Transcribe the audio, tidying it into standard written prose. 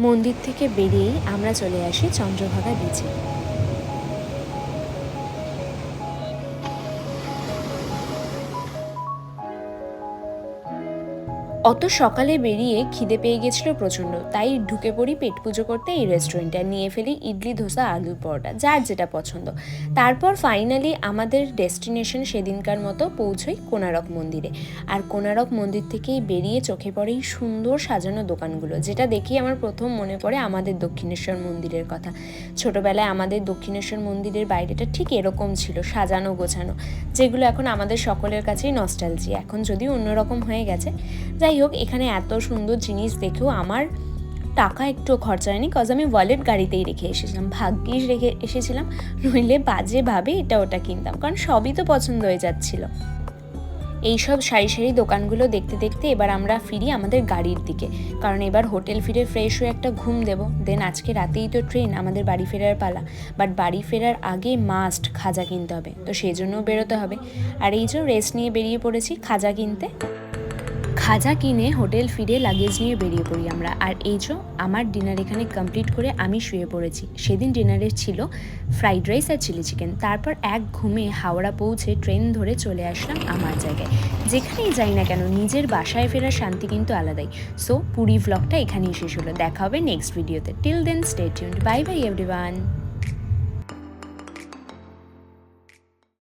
মন্দির থেকে বেরিয়েই আমরা চলে আসি চন্দ্রভাগা বিচে। অত সকালে বেরিয়ে খিদে পেয়ে গেছিলো প্রচণ্ড, তাই ঢুকে পড়ি পেট পুজো করতে এই রেস্টুরেন্টে। নিয়ে ফেলি ইডলি, ধোসা, আলু পরোটা, যার যেটা পছন্দ। তারপর ফাইনালি আমাদের ডেস্টিনেশন সেদিনকার মতো পৌঁছই কোণারক মন্দিরে। আর কোণারক মন্দির থেকেই বেরিয়ে চোখে পড়ে এই সুন্দর সাজানো দোকানগুলো, যেটা দেখি আমার প্রথম মনে পড়ে আমাদের দক্ষিণেশ্বর মন্দিরের কথা। ছোটোবেলায় আমাদের দক্ষিণেশ্বর মন্দিরের বাইরেটা ঠিক এরকম ছিল, সাজানো গোছানো, যেগুলো এখন আমাদের সকলের কাছেই নস্টালজি। এখন যদিও অন্যরকম হয়ে গেছে। যাই হোক, এখানে এত সুন্দর জিনিস দেখেও আমার টাকা একটু খরচা হয়নি, কজ আমি ওয়ালেট গাড়িতেই রেখে এসেছিলাম। ভাগ্যিস রেখে এসেছিলাম, নইলে বাজেভাবে এটা ওটা কিনতাম, কারণ সবই তো পছন্দ হয়ে যাচ্ছিল। এইসব সারি সারি দোকানগুলো দেখতে দেখতে এবার আমরা ফিরি আমাদের গাড়ির দিকে, কারণ এবার হোটেল ফিরে ফ্রেশ হয়ে একটা ঘুম দেবো। দেন আজকে রাতেই তো ট্রেন, আমাদের বাড়ি ফেরার পালা। বাট বাড়ি ফেরার আগে মাস্ট খাজা কিনতে হবে, তো সেই জন্যও বেরোতে হবে। আর এই যে রেস্ট নিয়ে বেরিয়ে পড়েছি খাজা কিনতে। খাজা কিনে হোটেল ফিরে লাগেজ নিয়ে বেরিয়ে পড়ি আমরা। আর এই যে আমার ডিনার এখানে কমপ্লিট করে আমি শুয়ে পড়েছি। সেদিন ডিনারের ছিল ফ্রাইড রাইস আর চিলি চিকেন। তারপর এক ঘুমে হাওড়া পৌঁছে ট্রেন ধরে চলে আসলাম আমার জায়গায়। যেখানেই যাই না কেন নিজের বাসায় ফেরার শান্তি কিন্তু আলাদাই। সো পুরী ভ্লগটা এখানেই শেষ হলো। দেখা হবে নেক্সট ভিডিওতে। Till then stay tuned. Bye bye everyone.